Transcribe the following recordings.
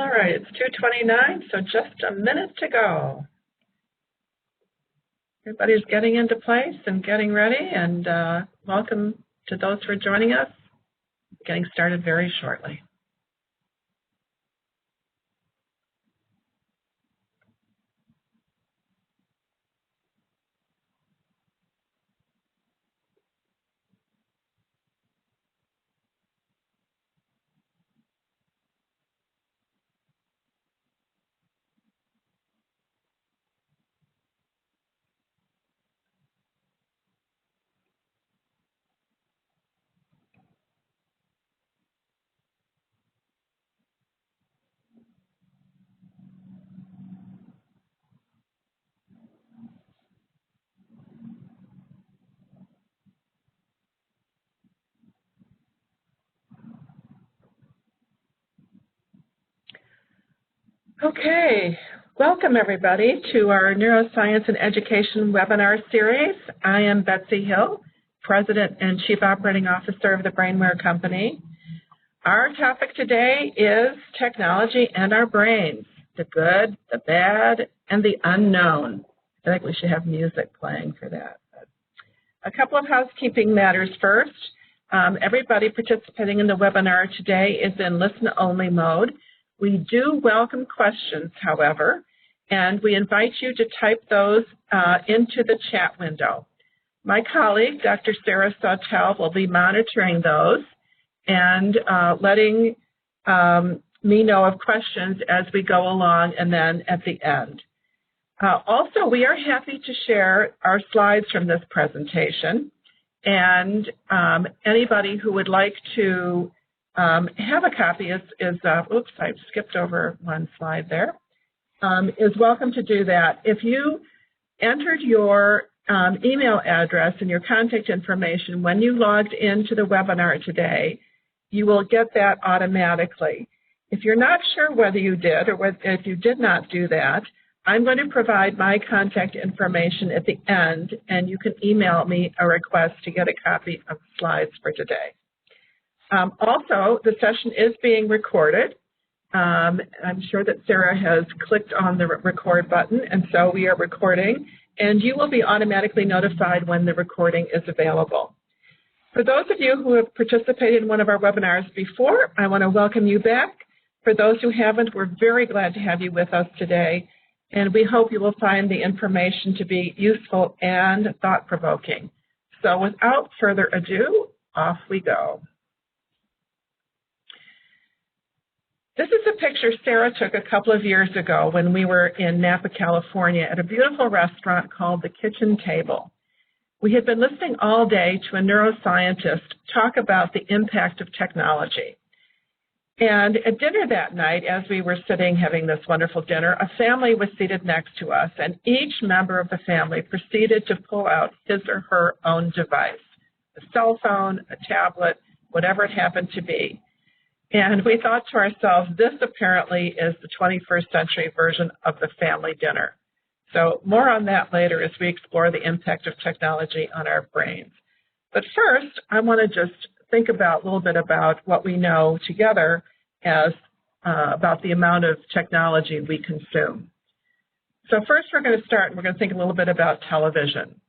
All right, it's 2:29, so just a minute to go. Everybody's getting into place and getting ready, and welcome to those who are joining us. Getting started very shortly. Okay, welcome everybody to our Neuroscience and Education webinar series. I am Betsy Hill, President and Chief Operating Officer of the BrainWare Company. Our topic today is technology and our brains, the good, the bad, and the unknown. I think we should have music playing for that. A couple of housekeeping matters first. Everybody participating in the webinar today is in listen-only mode. We do welcome questions, however, and we invite you to type those into the chat window. My colleague, Dr. Sarah Sawtelle, will be monitoring those and letting me know of questions as we go along and then at the end. Also, we are happy to share our slides from this presentation, and anybody who would like to have a copy oops, I skipped over one slide there, is welcome to do that. If you entered your email address and your contact information when you logged into the webinar today, you will get that automatically. If you're not sure whether you did or if you did not do that, I'm going to provide my contact information at the end, and you can email me a request to get a copy of the slides for today. Also, the session is being recorded. I'm sure that Sarah has clicked on the record button, and so we are recording, and you will be automatically notified when the recording is available. For those of you who have participated in one of our webinars before, I want to welcome you back. For those who haven't, we're very glad to have you with us today, and we hope you will find the information to be useful and thought-provoking. So without further ado, off we go. This is a picture Sarah took a couple of years ago when we were in Napa, California at a beautiful restaurant called The Kitchen Table. We had been listening all day to a neuroscientist talk about the impact of technology. And at dinner that night, as we were sitting having this wonderful dinner, a family was seated next to us, and each member of the family proceeded to pull out his or her own device, a cell phone, a tablet, whatever it happened to be. And we thought to ourselves, this apparently is the 21st century version of the family dinner. So more on that later as we explore the impact of technology on our brains. But first, I want to just think about a little bit about what we know together as about the amount of technology we consume. So first we're going to start and we're going to think a little bit about television.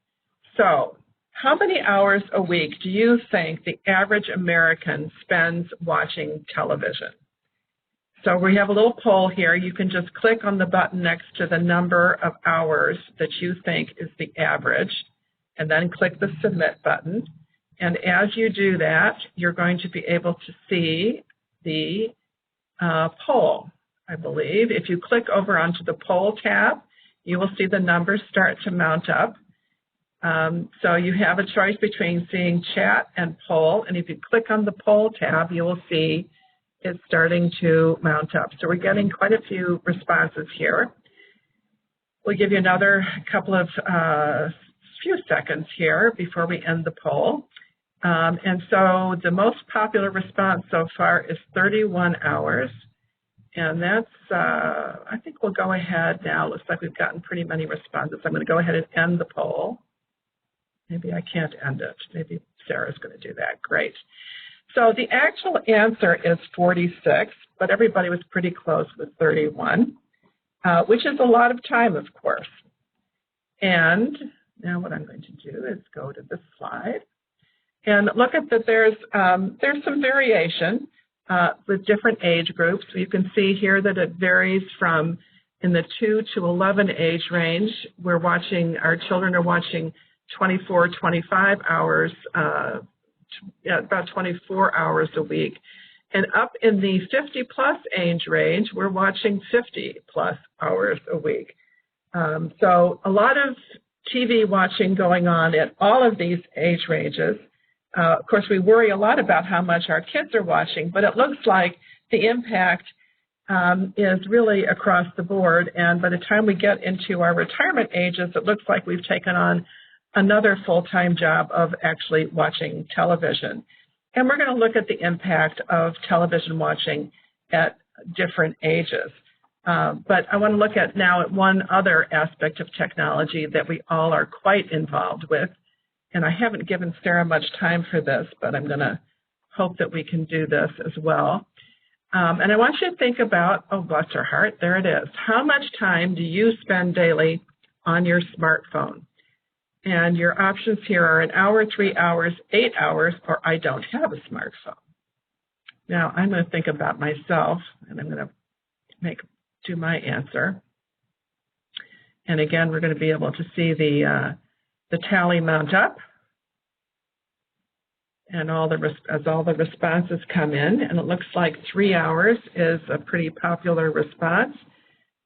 So how many hours a week do you think the average American spends watching television? So we have a little poll here. You can just click on the button next to the number of hours that you think is the average, and then click the submit button. And as you do that, you're going to be able to see the poll, I believe. If you click over onto the poll tab, you will see the numbers start to mount up. So you have a choice between seeing chat and poll, and if you click on the poll tab, you will see it's starting to mount up. So we're getting quite a few responses here. We'll give you another couple of few seconds here before we end the poll. And so the most popular response so far is 31 hours. And that's, I think we'll go ahead now. Looks like we've gotten pretty many responses. I'm going to go ahead and end the poll. Maybe I can't end it. Maybe Sarah's going to do that. Great. So the actual answer is 46, but everybody was pretty close with 31, which is a lot of time, of course. And now what I'm going to do is go to this slide and look at that there's some variation with different age groups. You can see here that it varies from in the 2 to 11 age range. Our children are watching 24, 25 hours, about 24 hours a week. And up in the 50-plus age range, we're watching 50-plus hours a week. So a lot of TV watching going on at all of these age ranges. Of course, we worry a lot about how much our kids are watching, but it looks like the impact is really across the board. And by the time we get into our retirement ages, it looks like we've taken on another full-time job of actually watching television. And we're going to look at the impact of television watching at different ages. But I want to look at now at one other aspect of technology that we all are quite involved with. And I haven't given Sarah much time for this, but I'm going to hope that we can do this as well. And I want you to think about, oh, bless her heart, there it is. How much time do you spend daily on your smartphone? And your options here are 1 hour, 3 hours, 8 hours, or I don't have a smartphone. Now, I'm going to think about myself, and I'm going to do my answer. And again, we're going to be able to see the tally mount up, and as all the responses come in, and it looks like 3 hours is a pretty popular response.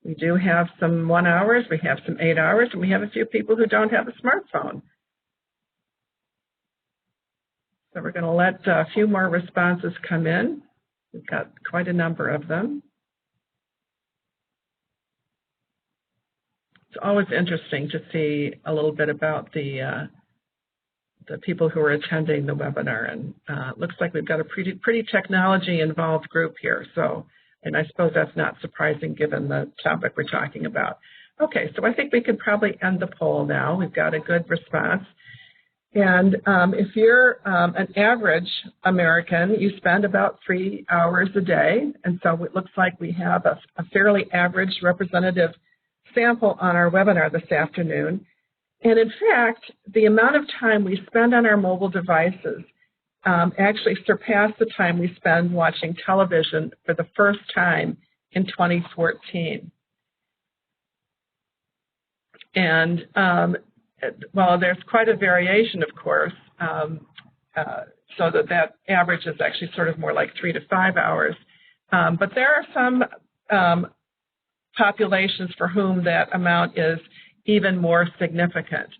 We do have some 1 hours, we have some 8 hours, and we have a few people who don't have a smartphone. So we're going to let a few more responses come in. We've got quite a number of them. It's always interesting to see a little bit about the people who are attending the webinar, and it looks like we've got a pretty technology-involved group here. So, and I suppose that's not surprising given the topic we're talking about. Okay, so I think we could probably end the poll now. We've got a good response. And if you're an average American, you spend about 3 hours a day. And so it looks like we have a fairly average representative sample on our webinar this afternoon. And in fact, the amount of time we spend on our mobile devices actually surpassed the time we spend watching television for the first time in 2014. And well, there's quite a variation, of course, so that average is actually sort of more like 3 to 5 hours. But there are some populations for whom that amount is even more significant.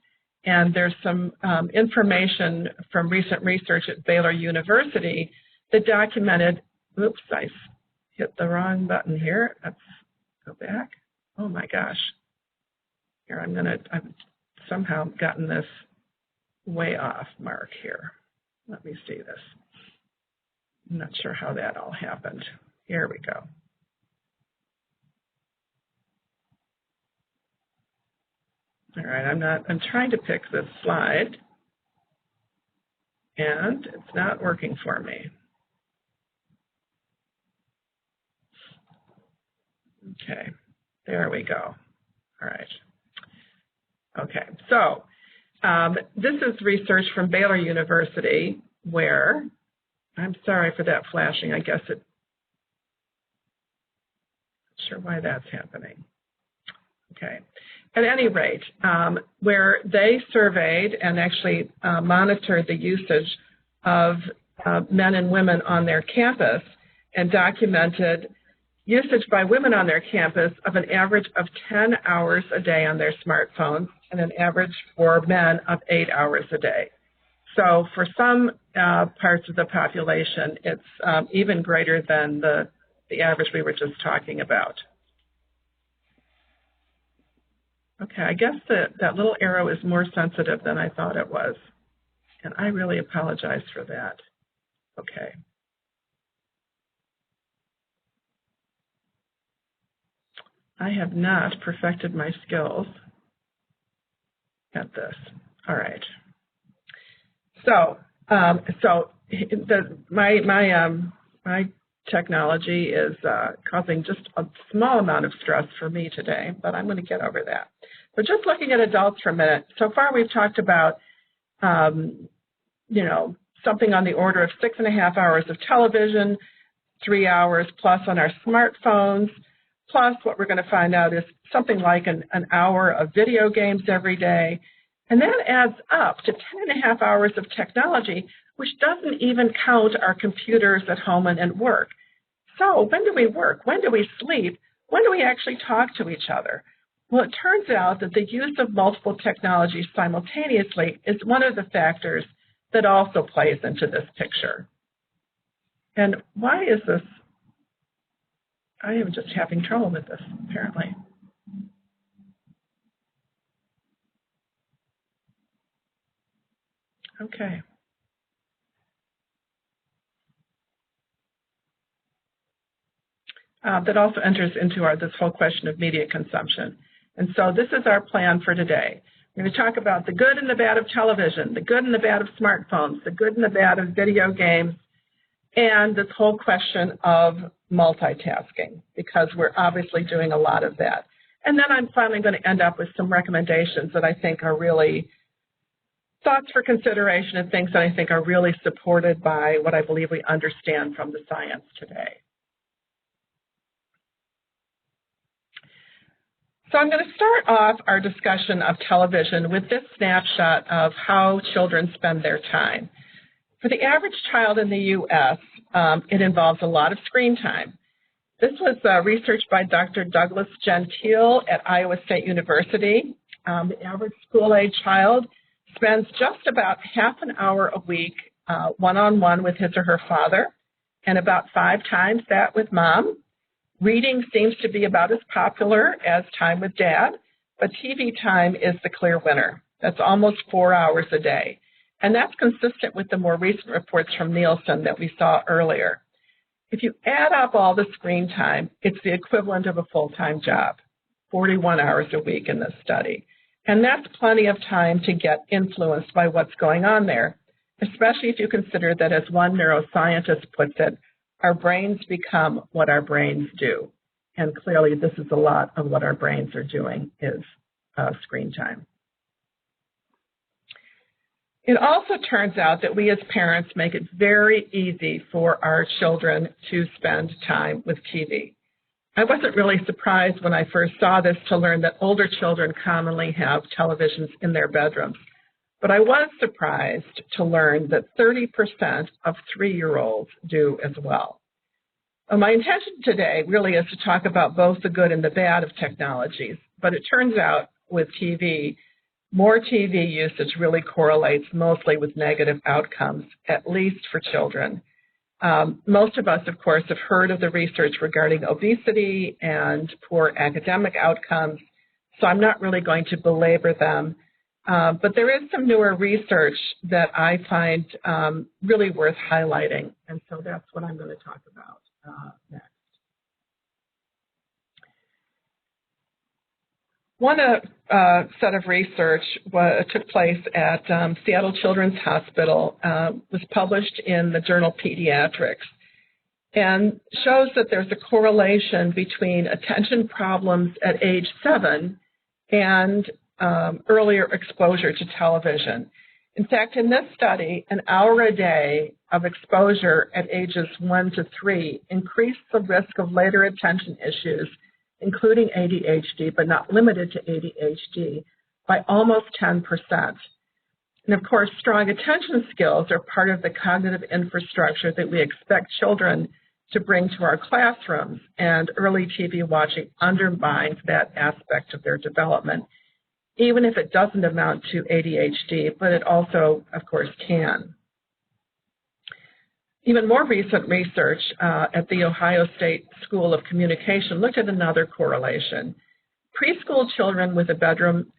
And there's some information from recent research at Baylor University that documented, oops, I hit the wrong button here. Let's go back. Oh my gosh. Here, I've somehow gotten this way off mark here. Let me see this. I'm not sure how that all happened. Here we go. All right, I'm trying to pick this slide, and it's not working for me. Okay, there we go. All right. Okay, so this is research from Baylor University where, I'm sorry for that flashing, I guess not sure why that's happening. Okay. At any rate, where they surveyed and actually monitored the usage of men and women on their campus and documented usage by women on their campus of an average of 10 hours a day on their smartphones and an average for men of 8 hours a day. So for some parts of the population, it's even greater than the average we were just talking about. Okay, I guess that little arrow is more sensitive than I thought it was, and I really apologize for that. Okay. I have not perfected my skills at this. All right. So, my technology is causing just a small amount of stress for me today, but I'm going to get over that. So just looking at adults for a minute, so far we've talked about, something on the order of 6.5 hours of television, 3 hours plus on our smartphones, plus what we're going to find out is something like an hour of video games every day. And that adds up to 10.5 hours of technology, which doesn't even count our computers at home and at work. So when do we work? When do we sleep? When do we actually talk to each other? Well, it turns out that the use of multiple technologies simultaneously is one of the factors that also plays into this picture. And why is this? I am just having trouble with this, apparently. Okay. That also enters into this whole question of media consumption. And so this is our plan for today. We're going to talk about the good and the bad of television, the good and the bad of smartphones, the good and the bad of video games, and this whole question of multitasking, because we're obviously doing a lot of that. And then I'm finally going to end up with some recommendations that I think are really thoughts for consideration and things that I think are really supported by what I believe we understand from the science today. So I'm going to start off our discussion of television with this snapshot of how children spend their time. For the average child in the U.S., it involves a lot of screen time. This was researched by Dr. Douglas Gentile at Iowa State University. The average school-age child spends just about half an hour a week one-on-one with his or her father, and about 5 times that with mom. Reading seems to be about as popular as time with dad, but TV time is the clear winner. That's almost 4 hours a day. And that's consistent with the more recent reports from Nielsen that we saw earlier. If you add up all the screen time, it's the equivalent of a full-time job, 41 hours a week in this study. And that's plenty of time to get influenced by what's going on there, especially if you consider that, as one neuroscientist puts it, our brains become what our brains do. And clearly this is a lot of what our brains are doing is screen time. It also turns out that we as parents make it very easy for our children to spend time with TV. I wasn't really surprised when I first saw this to learn that older children commonly have televisions in their bedrooms. But I was surprised to learn that 30% of 3-year-olds do as well. My intention today really is to talk about both the good and the bad of technologies, but it turns out with TV, more TV usage really correlates mostly with negative outcomes, at least for children. Most of us, of course, have heard of the research regarding obesity and poor academic outcomes, so I'm not really going to belabor them. But there is some newer research that I find really worth highlighting, and so that's what I'm going to talk about next. One set of research took place at Seattle Children's Hospital, was published in the journal Pediatrics, and shows that there's a correlation between attention problems at age 7 and earlier exposure to television. In fact, in this study, an hour a day of exposure at ages 1 to 3 increased the risk of later attention issues, including ADHD, but not limited to ADHD, by almost 10%. And of course, strong attention skills are part of the cognitive infrastructure that we expect children to bring to our classrooms, and early TV watching undermines that aspect of their development, even if it doesn't amount to ADHD, but it also, of course, can. Even more recent research at the Ohio State School of Communication looked at another correlation. Preschool children with a bedroom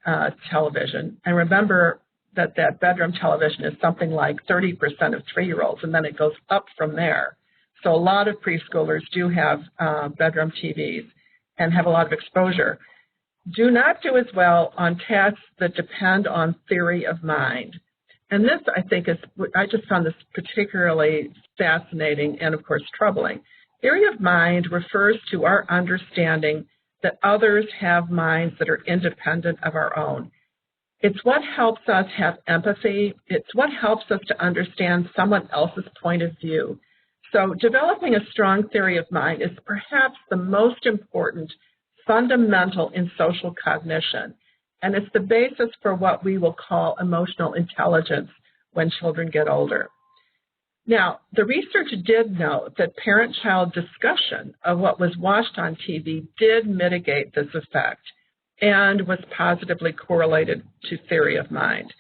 television, and remember that that bedroom television is something like 30% of 3-year-olds, and then it goes up from there. So a lot of preschoolers do have bedroom TVs and have a lot of exposure. Do not do as well on tasks that depend on theory of mind. And this, I think, I just found this particularly fascinating and, of course, troubling. Theory of mind refers to our understanding that others have minds that are independent of our own. It's what helps us have empathy. It's what helps us to understand someone else's point of view. So developing a strong theory of mind is perhaps the most important fundamental in social cognition, and it's the basis for what we will call emotional intelligence when children get older. Now, the research did note that parent-child discussion of what was watched on TV did mitigate this effect and was positively correlated to theory of mind.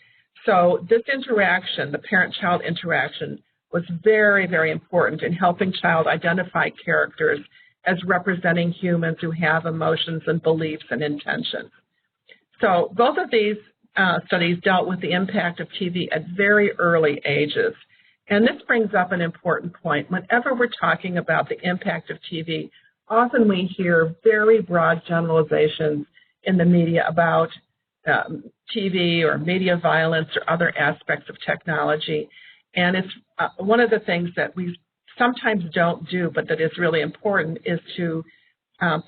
So this interaction, the parent-child interaction, was very, very important in helping child identify characters as representing humans who have emotions and beliefs and intentions. So both of these studies dealt with the impact of TV at very early ages. And this brings up an important point. Whenever we're talking about the impact of TV, often we hear very broad generalizations in the media about TV or media violence or other aspects of technology. And it's one of the things that we sometimes don't do, but that is really important, is to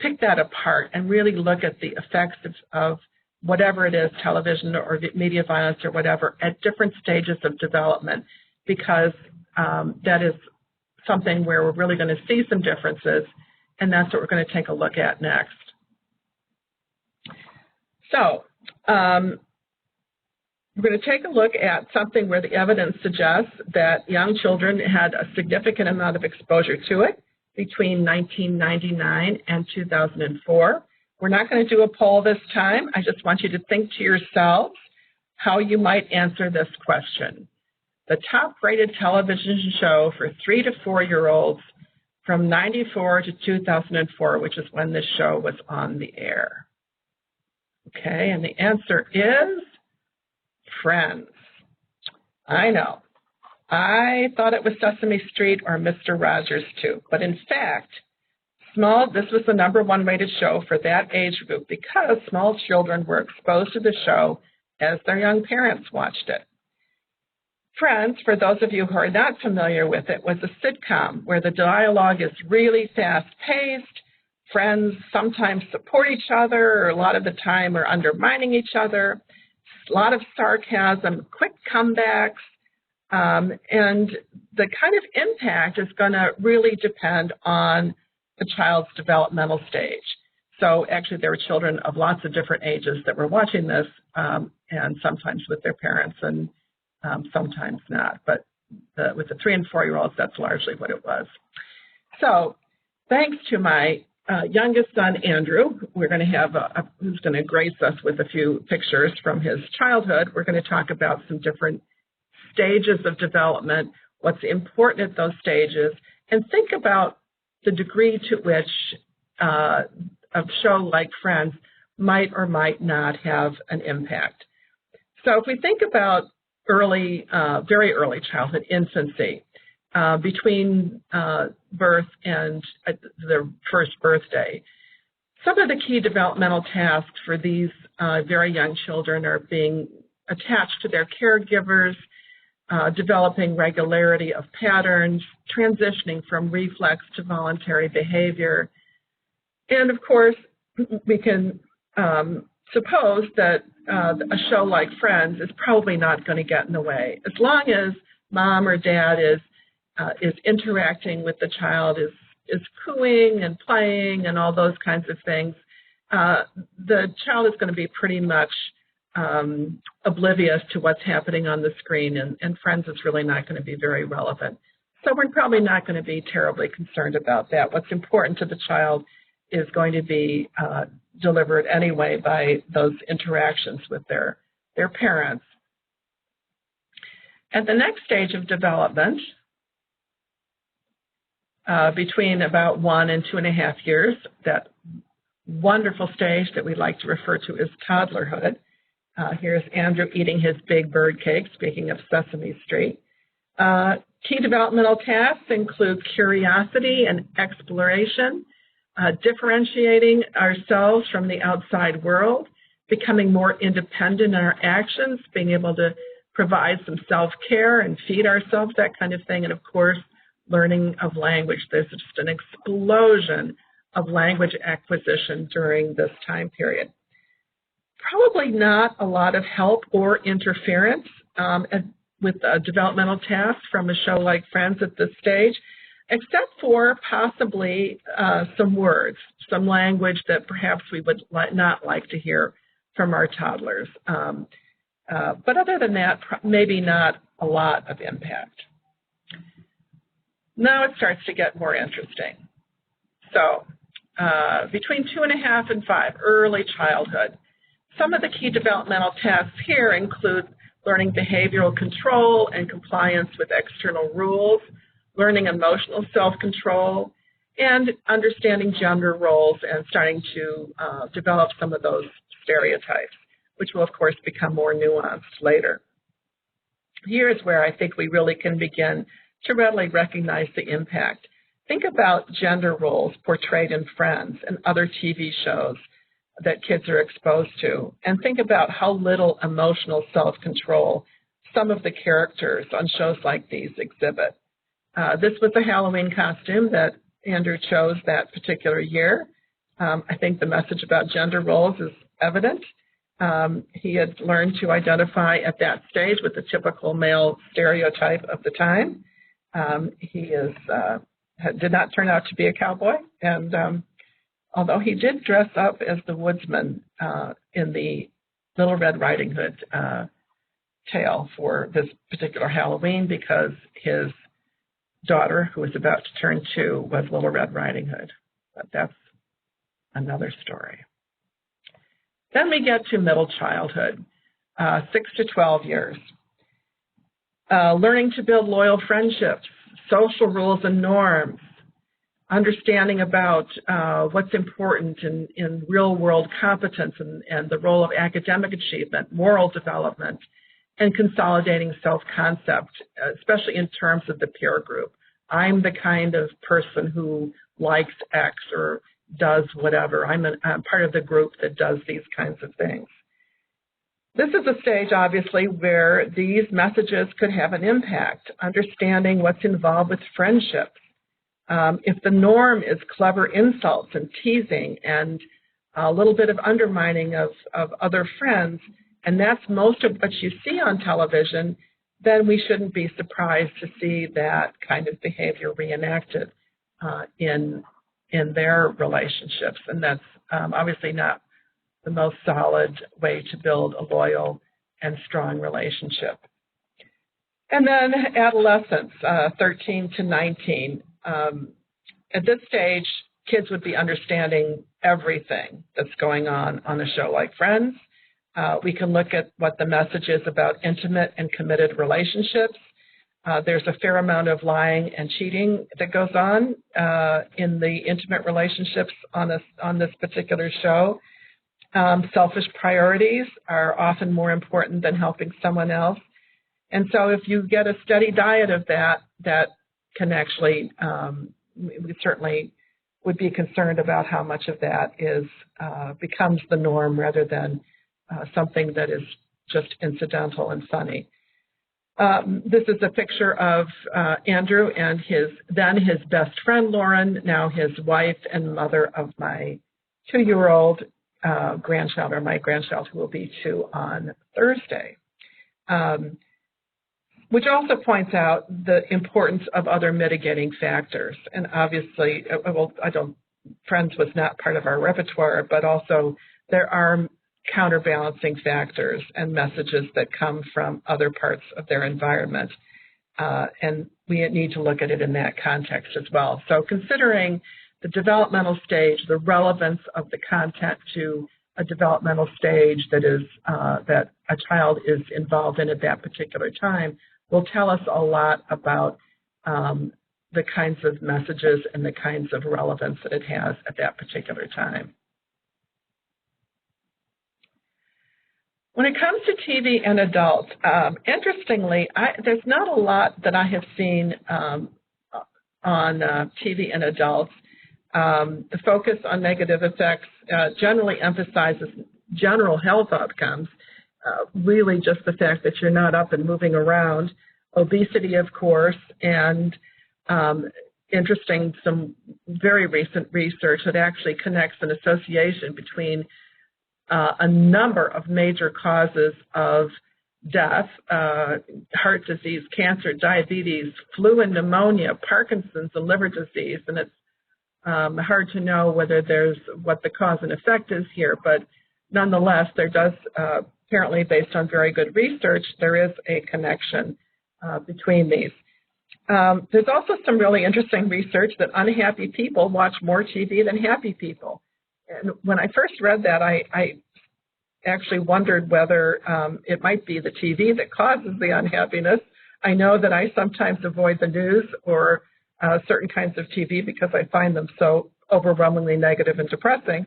pick that apart and really look at the effects of whatever it is, television or media violence or whatever, at different stages of development, because that is something where we're really going to see some differences, and that's what we're going to take a look at next. So we're going to take a look at something where the evidence suggests that young children had a significant amount of exposure to it between 1999 and 2004. We're not going to do a poll this time. I just want you to think to yourselves how you might answer this question. The top-rated television show for 3 to 4-year-olds from 94 to 2004, which is when this show was on the air. Okay, and the answer is Friends. I know. I thought it was Sesame Street or Mr. Rogers too, but in fact, this was the #1 rated show for that age group because small children were exposed to the show as their young parents watched it. Friends, for those of you who are not familiar with it, was a sitcom where the dialogue is really fast-paced. Friends sometimes support each other, or a lot of the time are undermining each other. A lot of sarcasm, quick comebacks, and the kind of impact is going to really depend on the child's developmental stage. So actually there were children of lots of different ages that were watching this, and sometimes with their parents and sometimes not. But with the 3 and 4-year-olds, that's largely what it was. So thanks to my youngest son, Andrew, we're going to have who's going to grace us with a few pictures from his childhood. We're going to talk about some different stages of development, what's important at those stages, and think about the degree to which a show like Friends might or might not have an impact. So if we think about early, very early childhood, infancy, between birth and their first birthday, some of the key developmental tasks for these very young children are being attached to their caregivers, developing regularity of patterns, transitioning from reflex to voluntary behavior. And of course, we can suppose that a show like Friends is probably not going to get in the way. As long as mom or dad is interacting with the child, is cooing and playing and all those kinds of things, the child is going to be pretty much oblivious to what's happening on the screen, and Friends is really not going to be very relevant. So we're probably not going to be terribly concerned about that. What's important to the child is going to be delivered anyway by those interactions with their parents. At the next stage of development, between about 1 and 2.5 years, that wonderful stage that we like to refer to as toddlerhood. Here's Andrew eating his big bird cake, speaking of Sesame Street. Key developmental tasks include curiosity and exploration, differentiating ourselves from the outside world, becoming more independent in our actions, being able to provide some self-care and feed ourselves, that kind of thing, and of course, learning of language. There's just an explosion of language acquisition during this time period. Probably not a lot of help or interference with developmental tasks from a show like Friends at this stage, except for possibly some words, some language that perhaps we would not like to hear from our toddlers. But other than that, maybe not a lot of impact. Now it starts to get more interesting. So between 2.5 and 5, early childhood. Some of the key developmental tasks here include learning behavioral control and compliance with external rules, learning emotional self-control, and understanding gender roles and starting to develop some of those stereotypes, which will, of course, become more nuanced later. Here is where I think we really can begin to readily recognize the impact. Think about gender roles portrayed in Friends and other TV shows that kids are exposed to, and think about how little emotional self-control some of the characters on shows like these exhibit. This was a Halloween costume that Andrew chose that particular year. I think the message about gender roles is evident. He had learned to identify at that stage with the typical male stereotype of the time. He did not turn out to be a cowboy, and although he did dress up as the woodsman in the Little Red Riding Hood tale for this particular Halloween, because his daughter, who was about to turn 2, was Little Red Riding Hood. But that's another story. Then we get to middle childhood, 6 to 12 years. Learning to build loyal friendships, social rules and norms, understanding about what's important in real-world competence and the role of academic achievement, moral development, and consolidating self-concept, especially in terms of the peer group. I'm the kind of person who likes X or does whatever. I'm part of the group that does these kinds of things. This is a stage, obviously, where these messages could have an impact, understanding what's involved with friendships. If the norm is clever insults and teasing and a little bit of undermining of other friends, and that's most of what you see on television, then we shouldn't be surprised to see that kind of behavior reenacted in their relationships. And that's obviously not the most solid way to build a loyal and strong relationship. And then adolescence, 13 to 19. At this stage, kids would be understanding everything that's going on a show like Friends. We can look at what the message is about intimate and committed relationships. There's a fair amount of lying and cheating that goes on in the intimate relationships on this particular show. Selfish priorities are often more important than helping someone else. And so if you get a steady diet of that can actually, we certainly would be concerned about how much of that becomes the norm rather than something that is just incidental and funny. This is a picture of Andrew and his best friend, Lauren, now his wife and mother of my 2-year-old grandchild, or my grandchild, who will be 2 on Thursday. Which also points out the importance of other mitigating factors. And obviously, Friends was not part of our repertoire, but also there are counterbalancing factors and messages that come from other parts of their environment. And we need to look at it in that context as well. So considering the developmental stage, the relevance of the content to a developmental stage that a child is involved in at that particular time will tell us a lot about the kinds of messages and the kinds of relevance that it has at that particular time. When it comes to TV and adults, interestingly, there's not a lot that I have seen on TV and adults. The focus on negative effects generally emphasizes general health outcomes, really just the fact that you're not up and moving around, obesity, of course, and interesting, some very recent research that actually connects an association between a number of major causes of death, heart disease, cancer, diabetes, flu and pneumonia, Parkinson's, and liver disease. And it's hard to know whether there's what the cause and effect is here, but nonetheless, there does, apparently based on very good research, there is a connection between these. There's also some really interesting research that unhappy people watch more TV than happy people. And when I first read that, I actually wondered whether it might be the TV that causes the unhappiness. I know that I sometimes avoid the news or certain kinds of TV because I find them so overwhelmingly negative and depressing.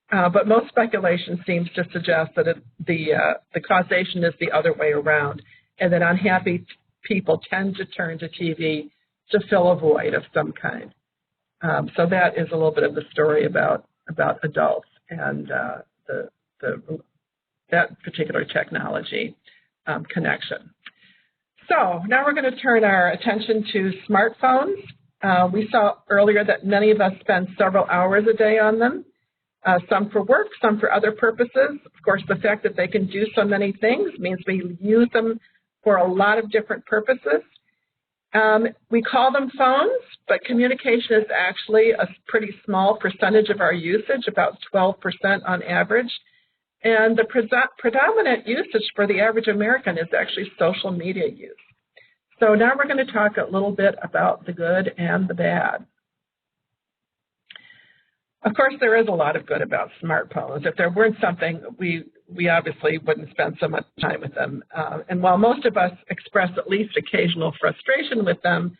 But most speculation seems to suggest that the causation is the other way around, and that unhappy people tend to turn to TV to fill a void of some kind. So that is a little bit of the story about adults and that particular technology connection. So now we're going to turn our attention to smartphones. We saw earlier that many of us spend several hours a day on them, some for work, some for other purposes. Of course, the fact that they can do so many things means we use them for a lot of different purposes. We call them phones, but communication is actually a pretty small percentage of our usage, about 12% on average. And the predominant usage for the average American is actually social media use. So now we're going to talk a little bit about the good and the bad. Of course, there is a lot of good about smartphones. If there weren't something, we obviously wouldn't spend so much time with them. And while most of us express at least occasional frustration with them,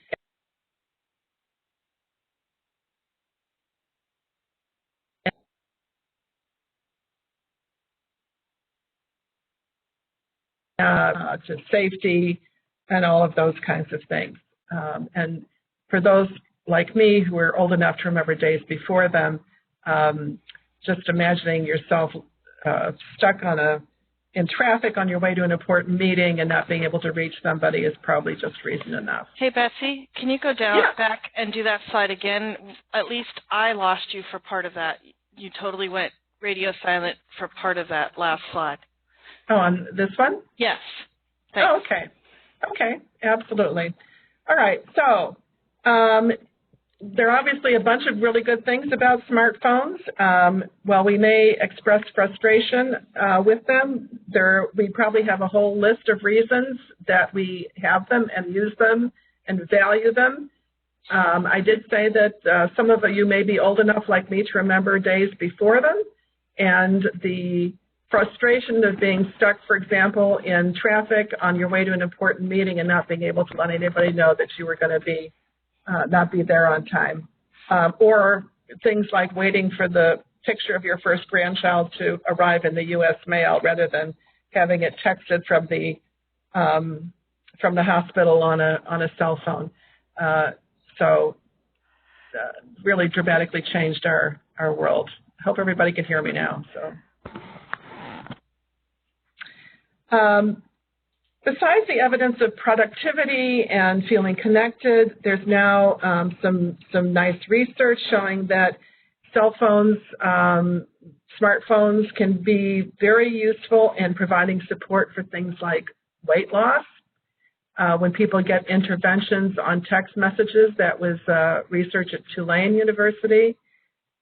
to safety and all of those kinds of things. And for those like me who are old enough to remember days before them, just imagining yourself stuck in traffic on your way to an important meeting and not being able to reach somebody is probably just reason enough. Hey, Betsy, can you go back and do that slide again? At least I lost you for part of that. You totally went radio silent for part of that last slide. Oh, on this one? Yes. Thanks. Oh, okay. Okay, absolutely. All right, so there are obviously a bunch of really good things about smartphones. While we may express frustration with them, we probably have a whole list of reasons that we have them and use them and value them. I did say that some of you may be old enough like me to remember days before them, and the frustration of being stuck, for example, in traffic on your way to an important meeting and not being able to let anybody know that you were going to be not be there on time, or things like waiting for the picture of your first grandchild to arrive in the U.S. mail rather than having it texted from the hospital on a cell phone. So really dramatically changed our world. I hope everybody can hear me now. So. Besides the evidence of productivity and feeling connected, there's now some nice research showing that cell phones, smartphones can be very useful in providing support for things like weight loss. When people get interventions on text messages, that was research at Tulane University.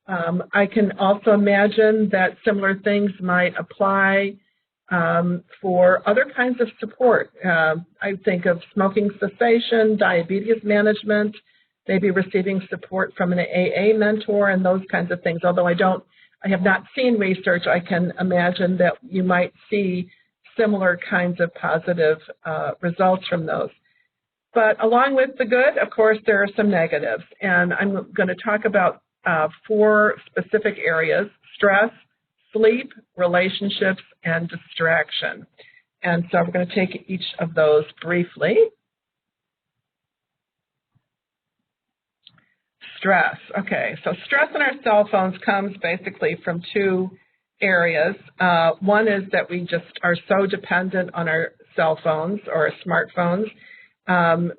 I can also imagine that similar things might apply for other kinds of support. I think of smoking cessation, diabetes management, maybe receiving support from an AA mentor and those kinds of things. Although I have not seen research, I can imagine that you might see similar kinds of positive results from those. But along with the good, of course, there are some negatives. And I'm going to talk about 4 specific areas: stress, sleep, relationships, and distraction. And so we're going to take each of those briefly. Stress. Okay, so stress in our cell phones comes basically from 2 areas. One is that we just are so dependent on our cell phones or our smartphones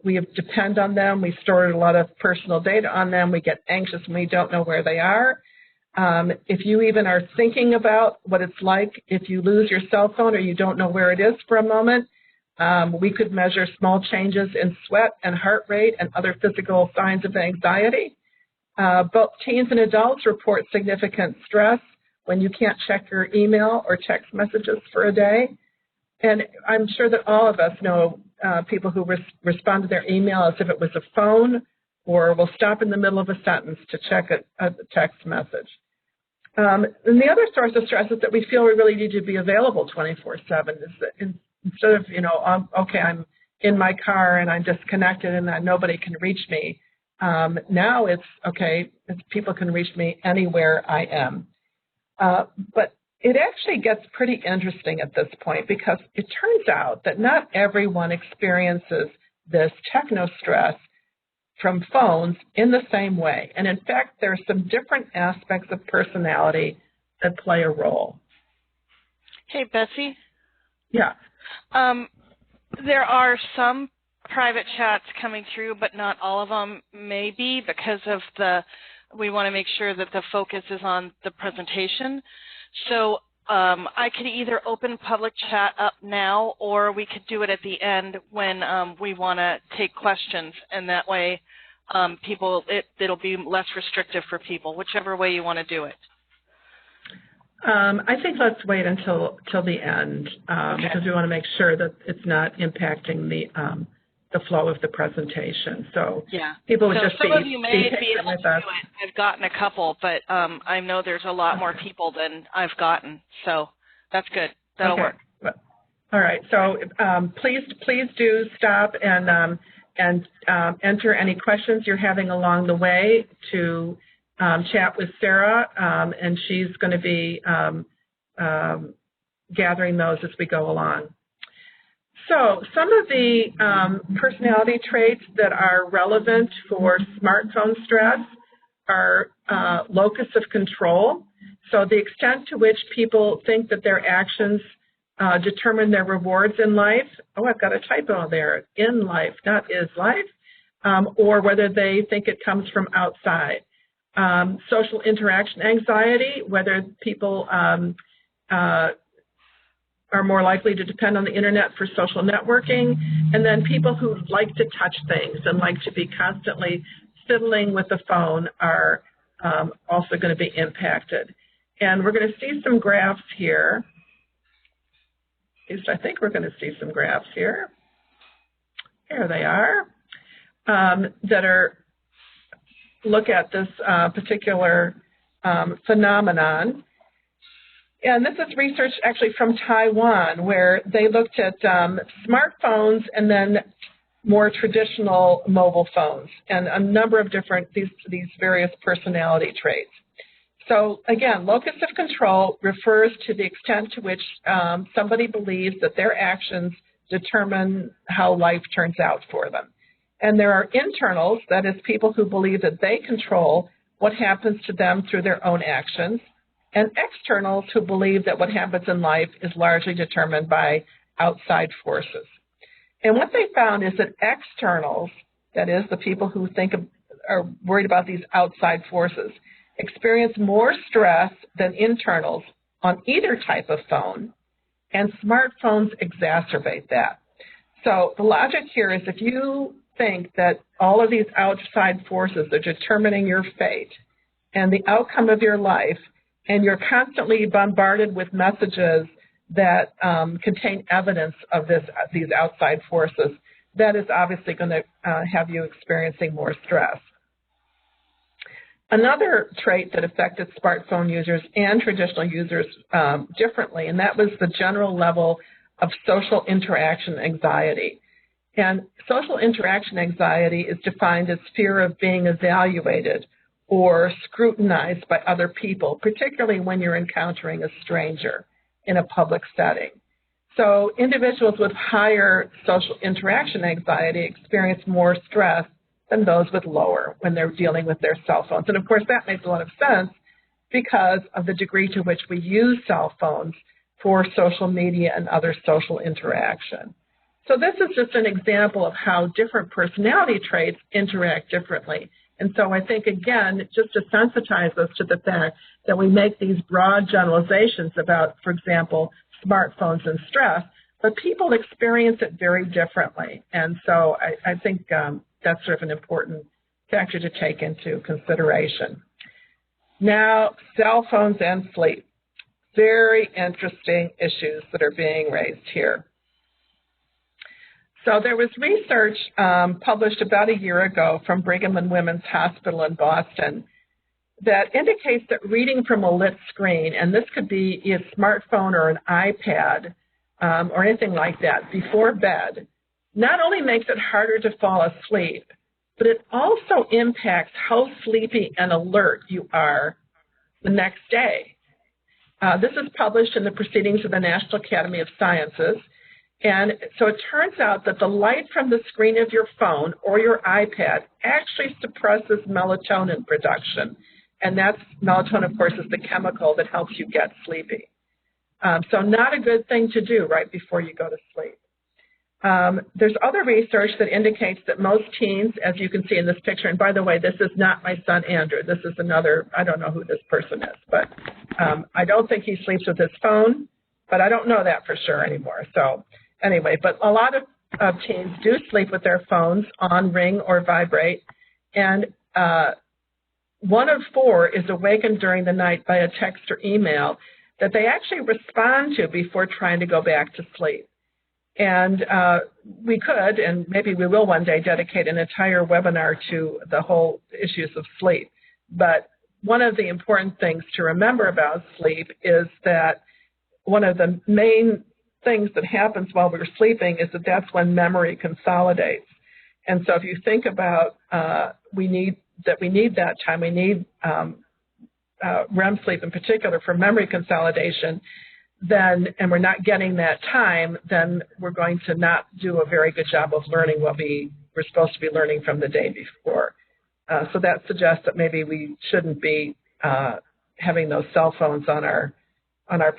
We depend on them. We store a lot of personal data on them. We get anxious when we don't know where they are. If you even are thinking about what it's like if you lose your cell phone or you don't know where it is for a moment, we could measure small changes in sweat and heart rate and other physical signs of anxiety. Both teens and adults report significant stress when you can't check your email or text messages for a day. And I'm sure that all of us know people who respond to their email as if it was a phone, or will stop in the middle of a sentence to check a text message. And the other source of stress is that we feel we really need to be available 24/7. Is that instead of, okay, I'm in my car and I'm disconnected and nobody can reach me, now it's, okay, people can reach me anywhere I am. But it actually gets pretty interesting at this point, because it turns out that not everyone experiences this techno-stress from phones in the same way. And in fact, there are some different aspects of personality that play a role. Hey, Betsy? Yeah. There are some private chats coming through, but not all of them, maybe because of we want to make sure that the focus is on the presentation. So I could either open public chat up now, or we could do it at the end when we want to take questions, and that way it'll be less restrictive for people, whichever way you want to do it. I think let's wait until the end, okay, because we want to make sure that it's not impacting the flow of the presentation. So yeah, people would just some be of you may be able to do us. it. I've gotten a couple, but I know there's a lot more people than I've gotten, so that's good. That'll work. All right. So please do stop and enter any questions you're having along the way to chat with Sarah, and she's going to be gathering those as we go along. So some of the personality traits that are relevant for smartphone stress are locus of control. So the extent to which people think that their actions determine their rewards in life. Oh, I've got a typo there. In life, not is life. Or whether they think it comes from outside. Social interaction anxiety, whether people are more likely to depend on the internet for social networking, and then people who like to touch things and like to be constantly fiddling with the phone are also going to be impacted. And we're going to see some graphs here. At least I think we're going to see some graphs here. Here they are, that are look at this particular phenomenon. And this is research actually from Taiwan, where they looked at smartphones and then more traditional mobile phones, and a number of different, these various personality traits. So again, locus of control refers to the extent to which somebody believes that their actions determine how life turns out for them. And there are internals, that is, people who believe that they control what happens to them through their own actions, and externals who believe that what happens in life is largely determined by outside forces. And what they found is that externals, that is, the people who are worried about these outside forces, experience more stress than internals on either type of phone, and smartphones exacerbate that. So the logic here is, if you think that all of these outside forces are determining your fate and the outcome of your life, and you're constantly bombarded with messages that contain evidence of these outside forces, that is obviously going to have you experiencing more stress. Another trait that affected smartphone users and traditional users differently, and that was the general level of social interaction anxiety. And social interaction anxiety is defined as fear of being evaluated or scrutinized by other people, particularly when you're encountering a stranger in a public setting. So individuals with higher social interaction anxiety experience more stress than those with lower when they're dealing with their cell phones. And of course, that makes a lot of sense because of the degree to which we use cell phones for social media and other social interaction. So this is just an example of how different personality traits interact differently. And so I think, again, just to sensitize us to the fact that we make these broad generalizations about, for example, smartphones and stress, but people experience it very differently. And so I think that's sort of an important factor to take into consideration. Now, cell phones and sleep. Very interesting issues that are being raised here. So there was research published about a year ago from Brigham and Women's Hospital in Boston that indicates that reading from a lit screen, and this could be a smartphone or an iPad or anything like that, before bed, not only makes it harder to fall asleep, but it also impacts how sleepy and alert you are the next day. This is published in the Proceedings of the National Academy of Sciences. And so it turns out that the light from the screen of your phone or your iPad actually suppresses melatonin production. And that's, melatonin, of course, is the chemical that helps you get sleepy. So not a good thing to do right before you go to sleep. There's other research that indicates that most teens, as you can see in this picture, and by the way, this is not my son Andrew. This is another, I don't know who this person is, but I don't think he sleeps with his phone, but I don't know that for sure anymore. So anyway, but a lot of teens do sleep with their phones on ring or vibrate, and 1 of 4 is awakened during the night by a text or email that they actually respond to before trying to go back to sleep. And we could, and maybe we will one day, dedicate an entire webinar to the whole issues of sleep. But one of the important things to remember about sleep is that one of the main things that happens while we're sleeping is that that's when memory consolidates. And so if you think about we need that time, we need REM sleep in particular for memory consolidation, then, and we're not getting that time, then we're going to not do a very good job of learning what we were supposed to be learning from the day before. So that suggests that maybe we shouldn't be having those cell phones on our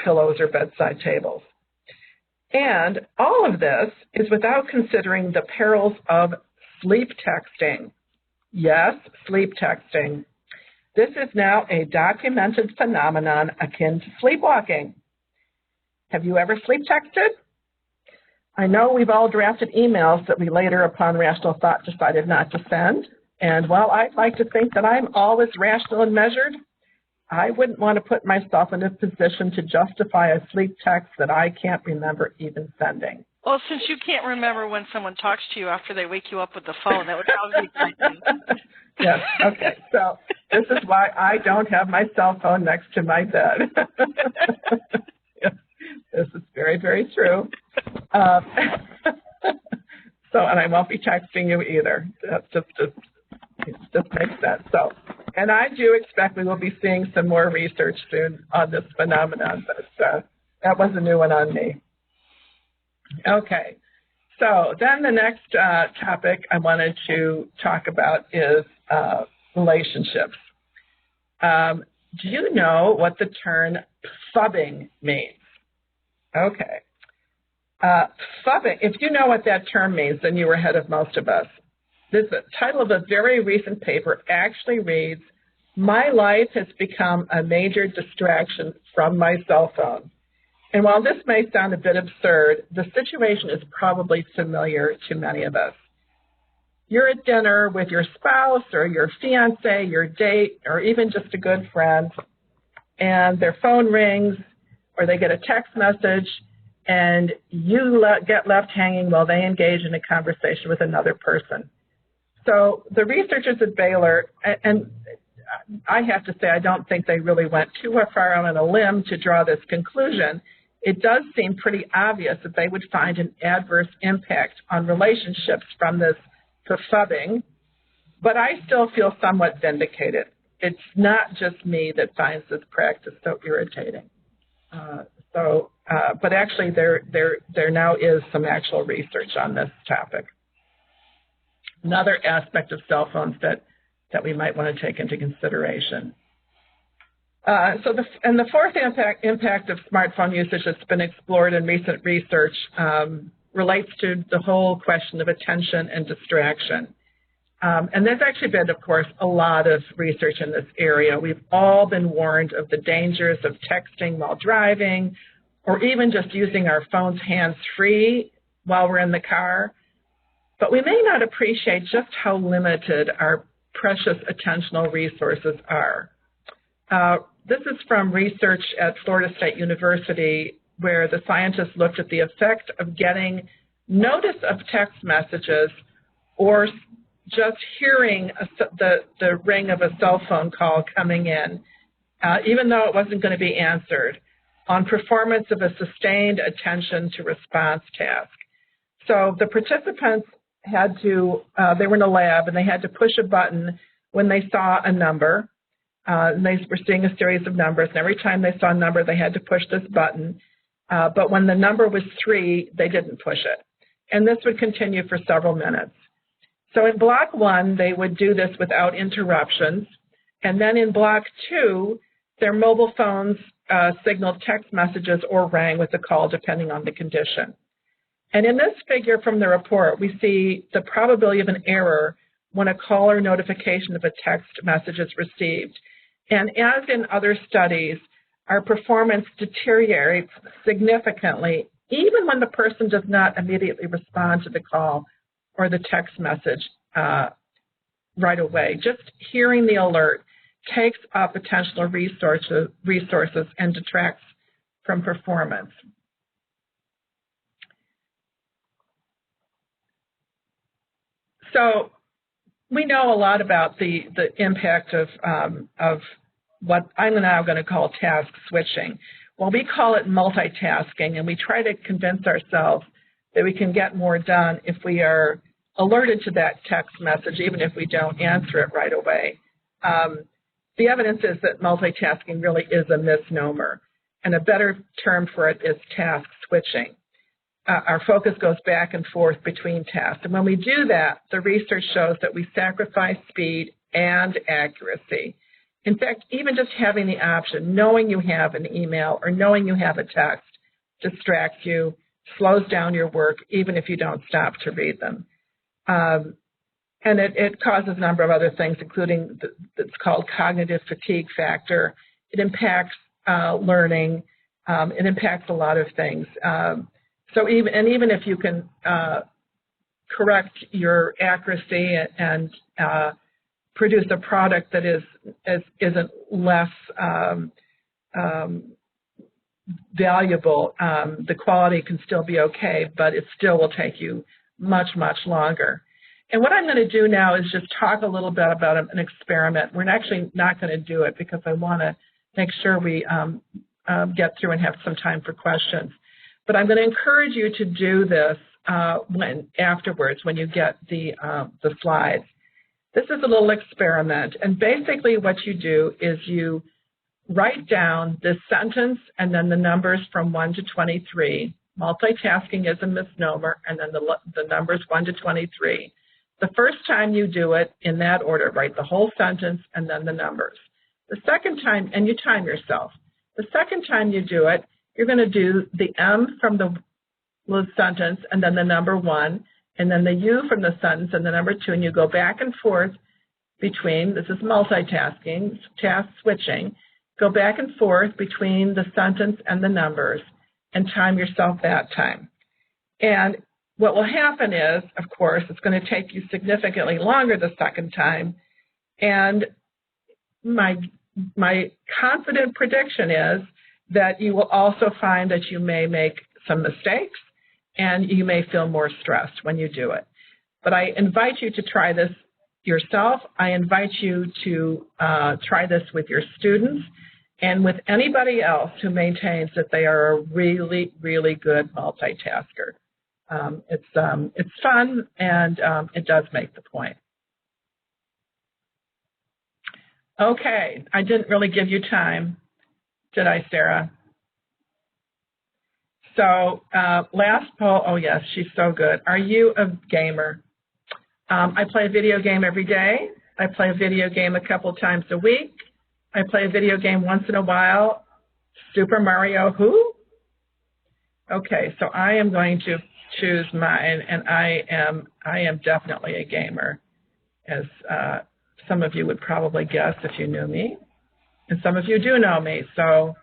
pillows or bedside tables. And all of this is without considering the perils of sleep texting. Yes, sleep texting. This is now a documented phenomenon akin to sleepwalking. Have you ever sleep texted? I know we've all drafted emails that we later, upon rational thought, decided not to send. And while I'd like to think that I'm always rational and measured, I wouldn't want to put myself in a position to justify a sleep text that I can't remember even sending. Well, since you can't remember when someone talks to you after they wake you up with the phone, that would probably be frightening. Yes, okay. So this is why I don't have my cell phone next to my bed. Yes, this is very, very true. So, and I won't be texting you either. That just makes sense. So, and I do expect we will be seeing some more research soon on this phenomenon, but that was a new one on me. Okay, so then the next topic I wanted to talk about is relationships. Do you know what the term phubbing means? Okay. Phubbing, if you know what that term means, then you were ahead of most of us. The title of a very recent paper actually reads, "My life has become a major distraction from my cell phone." And while this may sound a bit absurd, the situation is probably familiar to many of us. You're at dinner with your spouse or your fiance, your date, or even just a good friend, and their phone rings or they get a text message, and you get left hanging while they engage in a conversation with another person. So the researchers at Baylor, and I have to say I don't think they really went too far out on a limb to draw this conclusion. It does seem pretty obvious that they would find an adverse impact on relationships from this phubbing, but I still feel somewhat vindicated. It's not just me that finds this practice so irritating. But actually there now is some actual research on this topic. Another aspect of cell phones that we might want to take into consideration. The fourth impact of smartphone usage that's been explored in recent research relates to the whole question of attention and distraction. And there's actually been, of course, a lot of research in this area. We've all been warned of the dangers of texting while driving, or even just using our phones hands-free while we're in the car. But we may not appreciate just how limited our precious attentional resources are. This is from research at Florida State University, where the scientists looked at the effect of getting notice of text messages or just hearing the ring of a cell phone call coming in, even though it wasn't going to be answered, on performance of a sustained attention to response task. So the participants had to, they were in a lab, and they had to push a button when they saw a number. And they were seeing a series of numbers, and every time they saw a number, they had to push this button. But when the number was 3, they didn't push it. And this would continue for several minutes. So in block 1, they would do this without interruptions. And then in block 2, their mobile phones signaled text messages or rang with a call, depending on the condition. And in this figure from the report, we see the probability of an error when a call or notification of a text message is received. And as in other studies, our performance deteriorates significantly, even when the person does not immediately respond to the call or the text message right away. Just hearing the alert takes up attentional resources and detracts from performance. So we know a lot about the impact of what I'm now going to call task switching. Well, we call it multitasking, and we try to convince ourselves that we can get more done if we are alerted to that text message, even if we don't answer it right away. The evidence is that multitasking really is a misnomer, and a better term for it is task switching. Our focus goes back and forth between tasks. And when we do that, the research shows that we sacrifice speed and accuracy. In fact, even just having the option, knowing you have an email or knowing you have a text, distracts you, slows down your work, even if you don't stop to read them. And it causes a number of other things, including it's called cognitive fatigue factor. It impacts learning. It impacts a lot of things. So even if you can correct your accuracy and produce a product that isn't less valuable, the quality can still be okay, but it still will take you much, much longer. And what I'm going to do now is just talk a little bit about an experiment. We're actually not going to do it because I want to make sure we get through and have some time for questions. But I'm going to encourage you to do this afterwards when you get the slides. This is a little experiment, and basically what you do is you write down this sentence and then the numbers from 1 to 23. Multitasking is a misnomer, and then the numbers 1 to 23. The first time you do it in that order, write the whole sentence and then the numbers. The second time, and you time yourself. The second time you do it, you're going to do the M from the sentence and then the number 1, and then the U from the sentence and the number 2, and you go back and forth between, this is multitasking, task switching, go back and forth between the sentence and the numbers and time yourself that time. And what will happen is, of course, it's going to take you significantly longer the second time, and my confident prediction is that you will also find that you may make some mistakes and you may feel more stressed when you do it. But I invite you to try this yourself. I invite you to try this with your students and with anybody else who maintains that they are a really, really good multitasker. It's fun, and it does make the point. Okay, I didn't really give you time, did I, Sarah? So last poll, oh yes, she's so good. Are you a gamer? I play a video game every day. I play a video game a couple times a week. I play a video game once in a while. Super Mario who? Okay, so I am going to choose mine, and I am definitely a gamer, as some of you would probably guess if you knew me, and some of you do know me. So,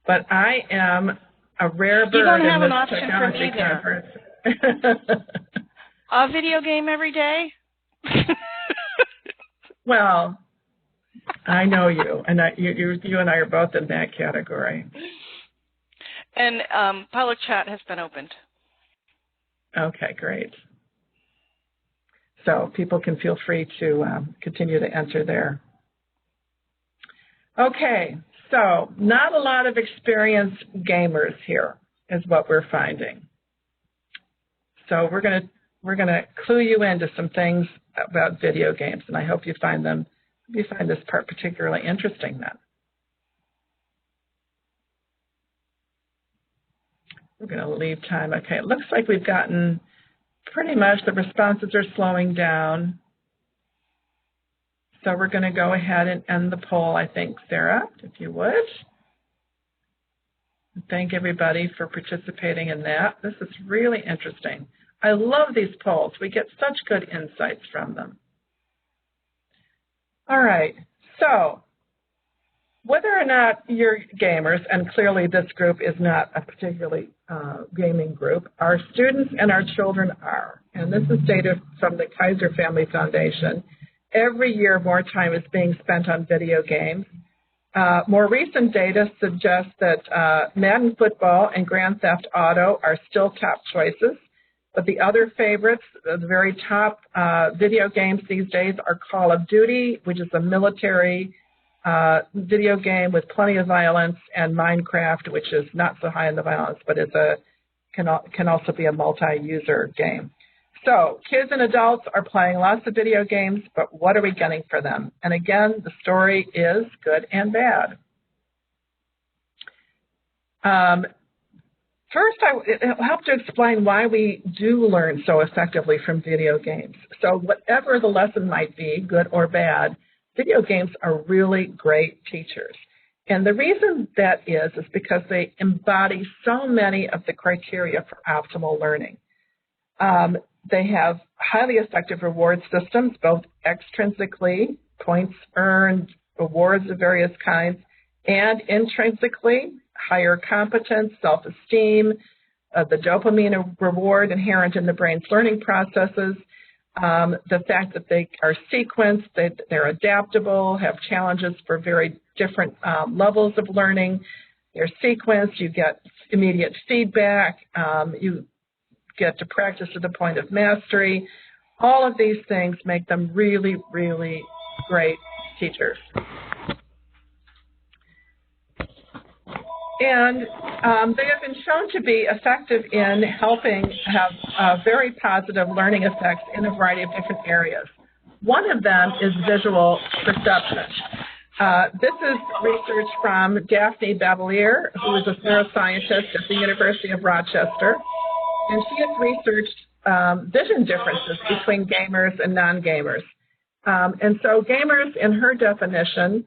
but I am a rare bird in this technology conference. A video game every day? Well, I know you, and you and I are both in that category. And public chat has been opened. Okay, great. So people can feel free to continue to enter there. Okay, so not a lot of experienced gamers here is what we're finding. So we're gonna clue you into some things about video games, and I hope you find this part particularly interesting then. We're going to leave time. Okay, it looks like we've gotten pretty much the responses are slowing down. So we're going to go ahead and end the poll, I think, Sarah, if you would. Thank everybody for participating in that. This is really interesting. I love these polls. We get such good insights from them. All right, so whether or not you're gamers, and clearly this group is not a particularly gaming group, our students and our children are. And this is data from the Kaiser Family Foundation. Every year, more time is being spent on video games. More recent data suggests that Madden Football and Grand Theft Auto are still top choices. But the other favorites, the very top video games these days are Call of Duty, which is a military video game with plenty of violence, and Minecraft, which is not so high in the violence, but can also be a multi-user game. So kids and adults are playing lots of video games, but what are we getting for them? And again, the story is good and bad. First, it'll help to explain why we do learn so effectively from video games. So whatever the lesson might be, good or bad, video games are really great teachers. And the reason that is because they embody so many of the criteria for optimal learning. They have highly effective reward systems, both extrinsically, points earned, rewards of various kinds, and intrinsically, higher competence, self-esteem, the dopamine reward inherent in the brain's learning processes, the fact that they are sequenced, they're adaptable, have challenges for very different levels of learning. They're sequenced, you get immediate feedback, you get to practice to the point of mastery. All of these things make them really, really great teachers. And they have been shown to be effective in helping have very positive learning effects in a variety of different areas. One of them is visual perception. This is research from Daphne Bavelier, who is a neuroscientist at the University of Rochester. And she has researched vision differences between gamers and non-gamers. And so gamers, in her definition,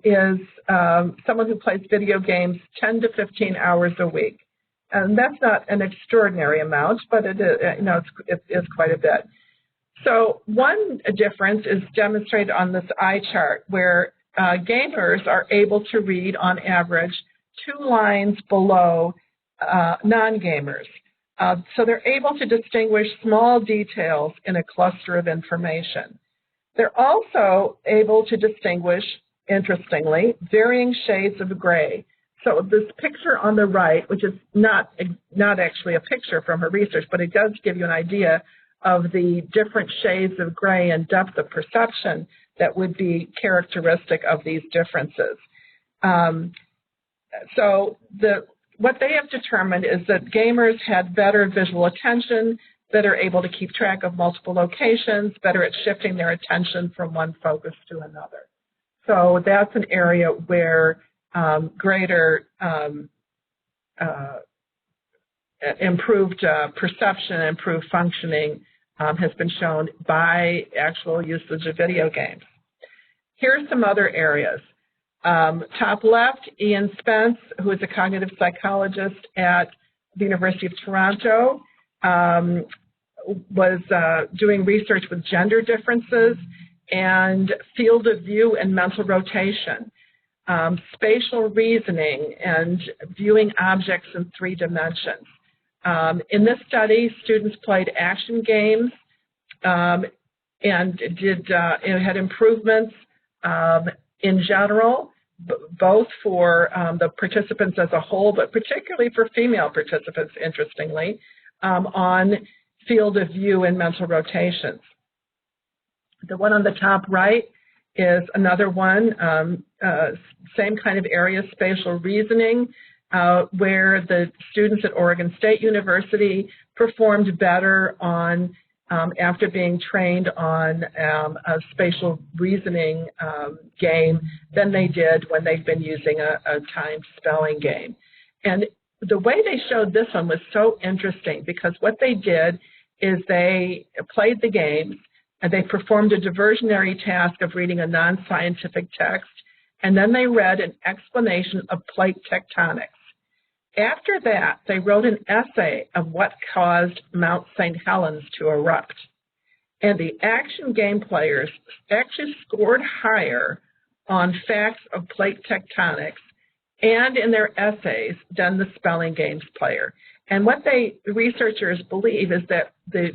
is someone who plays video games 10 to 15 hours a week. And that's not an extraordinary amount, but it is quite a bit. So one difference is demonstrated on this eye chart, where gamers are able to read, on average, 2 lines below non-gamers. So they're able to distinguish small details in a cluster of information. They're also able to distinguish, interestingly, varying shades of gray. So this picture on the right, which is not actually a picture from her research, but it does give you an idea of the different shades of gray and depth of perception that would be characteristic of these differences. What they have determined is that gamers had better visual attention, better able to keep track of multiple locations, better at shifting their attention from one focus to another. So that's an area where greater improved perception, improved functioning has been shown by actual usage of video games. Here's some other areas. Top left, Ian Spence, who is a cognitive psychologist at the University of Toronto was doing research with gender differences and field of view and mental rotation, spatial reasoning, and viewing objects in 3 dimensions. In this study, students played action games and it had improvements in general, both for the participants as a whole, but particularly for female participants, interestingly, on field of view and mental rotations. The one on the top right is another one, same kind of area, spatial reasoning, where the students at Oregon State University performed better on after being trained on a spatial reasoning game than they did when they've been using a timed spelling game. And the way they showed this one was so interesting because what they did is they played the games and they performed a diversionary task of reading a non-scientific text, and then they read an explanation of plate tectonics. After that, they wrote an essay of what caused Mount St. Helens to erupt. And the action game players actually scored higher on facts of plate tectonics and in their essays than the spelling games player. And what the researchers believe is that the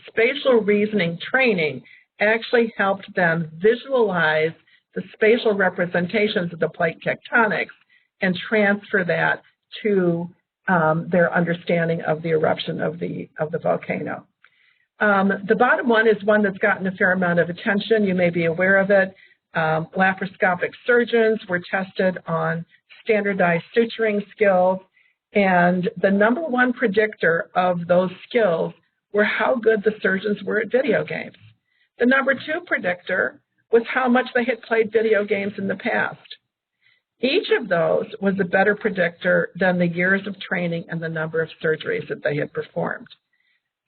spatial reasoning training actually helped them visualize the spatial representations of the plate tectonics and transfer that to their understanding of the eruption of the volcano. The bottom one is one that's gotten a fair amount of attention. You may be aware of it. Laparoscopic surgeons were tested on standardized suturing skills, and the #1 predictor of those skills were how good the surgeons were at video games. The #2 predictor was how much they had played video games in the past. Each of those was a better predictor than the years of training and the number of surgeries that they had performed.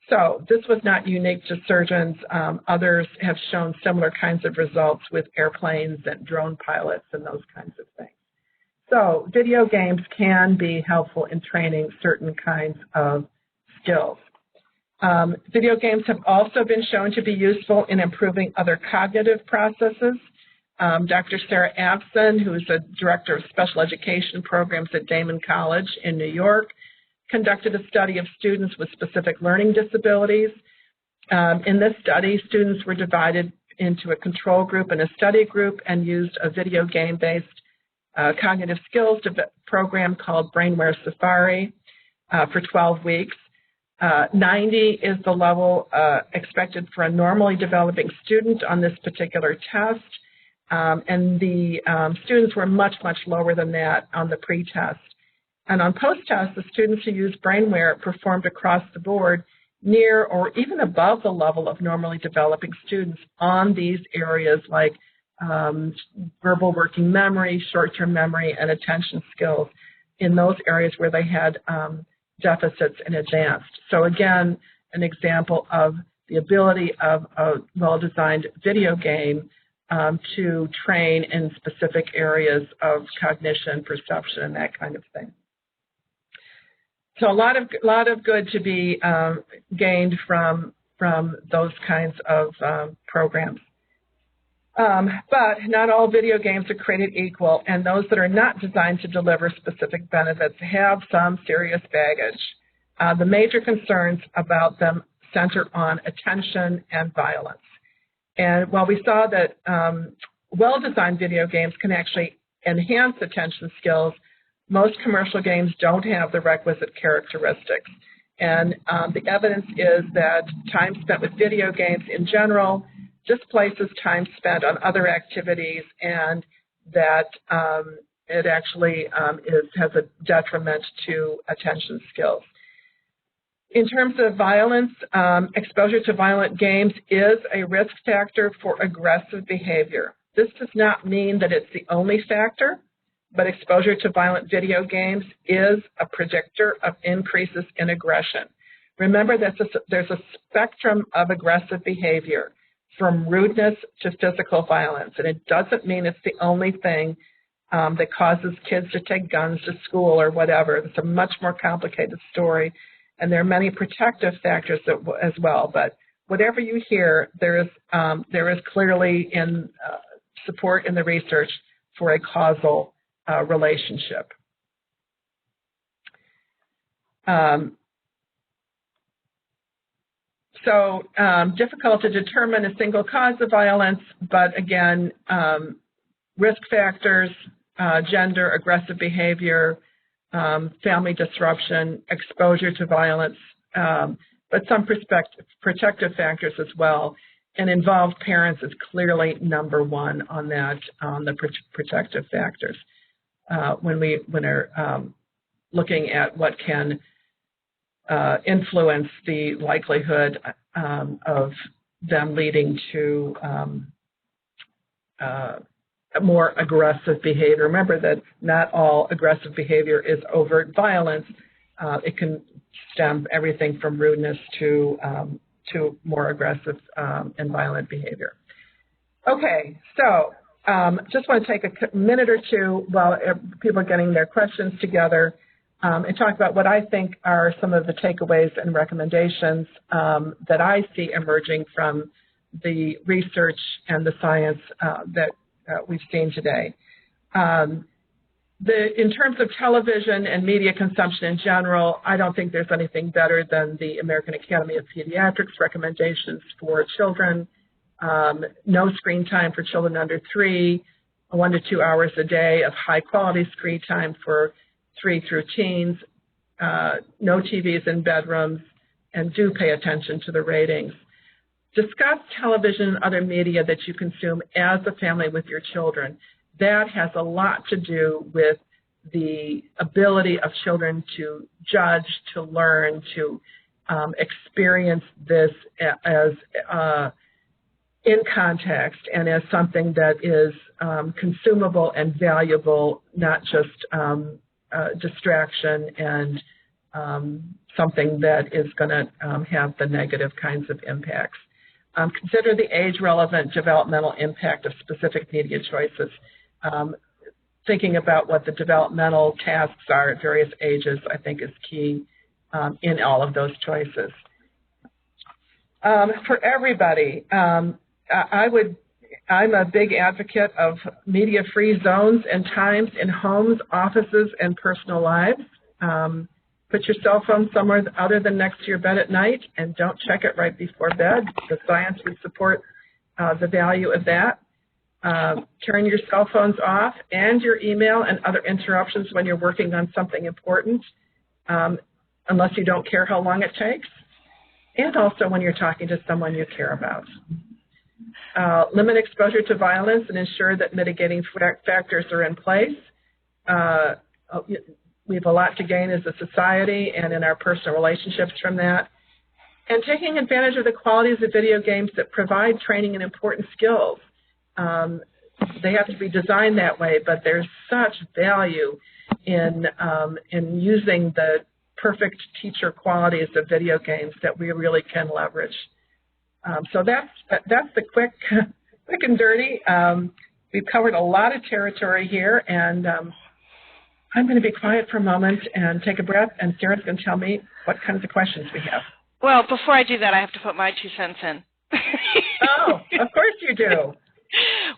So this was not unique to surgeons. Others have shown similar kinds of results with airplanes and drone pilots and those kinds of things. So video games can be helpful in training certain kinds of skills. Video games have also been shown to be useful in improving other cognitive processes. Dr. Sarah Abson, who is the Director of Special Education Programs at Damon College in New York, conducted a study of students with specific learning disabilities. In this study, students were divided into a control group and a study group and used a video game-based cognitive skills program called BrainWare Safari for 12 weeks. 90 is the level expected for a normally developing student on this particular test. And the students were much, much lower than that on the pre-test. And on post-test, the students who used BrainWare performed across the board near or even above the level of normally developing students on these areas like verbal working memory, short-term memory, and attention skills in those areas where they had deficits in advanced. So again, an example of the ability of a well-designed video game to train in specific areas of cognition, perception, and that kind of thing. So a lot of good to be gained from those kinds of programs. But not all video games are created equal, and those that are not designed to deliver specific benefits have some serious baggage. The major concerns about them center on attention and violence. And while we saw that well-designed video games can actually enhance attention skills, most commercial games don't have the requisite characteristics. And the evidence is that time spent with video games in general displaces time spent on other activities, and that it actually has a detriment to attention skills. In terms of violence, exposure to violent games is a risk factor for aggressive behavior. This does not mean that it's the only factor, but exposure to violent video games is a predictor of increases in aggression. Remember that there's a spectrum of aggressive behavior, from rudeness to physical violence, and it doesn't mean it's the only thing that causes kids to take guns to school or whatever. It's a much more complicated story, and there are many protective factors as well. But whatever you hear, there is clearly support in the research for a causal relationship. So difficult to determine a single cause of violence, but again, risk factors, gender, aggressive behavior, family disruption, exposure to violence, but some protective factors as well. And involved parents is clearly number one on that, on the protective factors when we're looking at what can influence the likelihood of them leading to more aggressive behavior. Remember that not all aggressive behavior is overt violence. It can stem everything from rudeness to more aggressive and violent behavior. Okay, so just want to take a minute or two while people are getting their questions together and talk about what I think are some of the takeaways and recommendations that I see emerging from the research and the science that we've seen today. In terms of television and media consumption in general, I don't think there's anything better than the American Academy of Pediatrics recommendations for children. No screen time for children under 3, 1 to 2 hours a day of high quality screen time for 3 through teens, no TVs in bedrooms, and do pay attention to the ratings. Discuss television and other media that you consume as a family with your children. That has a lot to do with the ability of children to judge, to learn, to experience this as in context and as something that is consumable and valuable, not just distraction and something that is going to have the negative kinds of impacts. Consider the age-relevant developmental impact of specific media choices. Thinking about what the developmental tasks are at various ages, I think, is key in all of those choices. For everybody, I'm a big advocate of media-free zones and times in homes, offices, and personal lives. Put your cell phone somewhere other than next to your bed at night, and don't check it right before bed. The science would support the value of that. Turn your cell phones off and your email and other interruptions when you're working on something important, unless you don't care how long it takes, and also when you're talking to someone you care about. Limit exposure to violence and ensure that mitigating factors are in place. We have a lot to gain as a society and in our personal relationships from that. And taking advantage of the qualities of video games that provide training in important skills. They have to be designed that way, but there's such value in using the perfect teacher qualities of video games that we really can leverage. So that's the quick and dirty. We've covered a lot of territory here, and I'm going to be quiet for a moment and take a breath, and Sarah's going to tell me what kinds of questions we have. Well, before I do that, I have to put my 2 cents in. Oh, of course you do.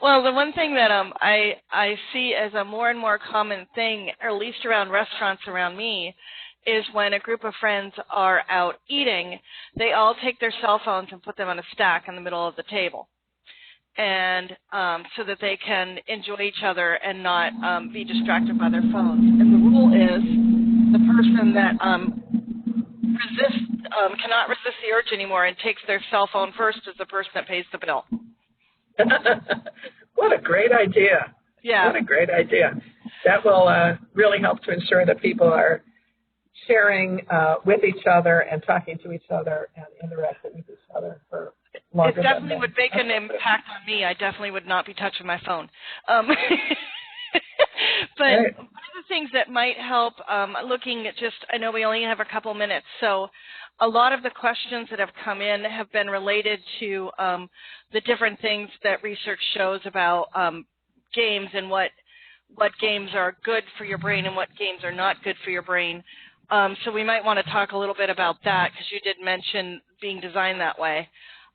Well, the one thing that I see as a more and more common thing, or at least around restaurants around me, is when a group of friends are out eating, they all take their cell phones and put them on a stack in the middle of the table, and so that they can enjoy each other and not be distracted by their phones. And the rule is the person that cannot resist the urge anymore and takes their cell phone first is the person that pays the bill. What a great idea. Yeah. What a great idea. That will really help to ensure that people are sharing with each other and talking to each other and interacting with each other for longer. It definitely would make an impact on me. I definitely would not be touching my phone. But one of the things that might help, looking at just, I know we only have a couple minutes, so a lot of the questions that have come in have been related to the different things that research shows about games and what what games are good for your brain and what games are not good for your brain. So we might want to talk a little bit about that because you did mention being designed that way.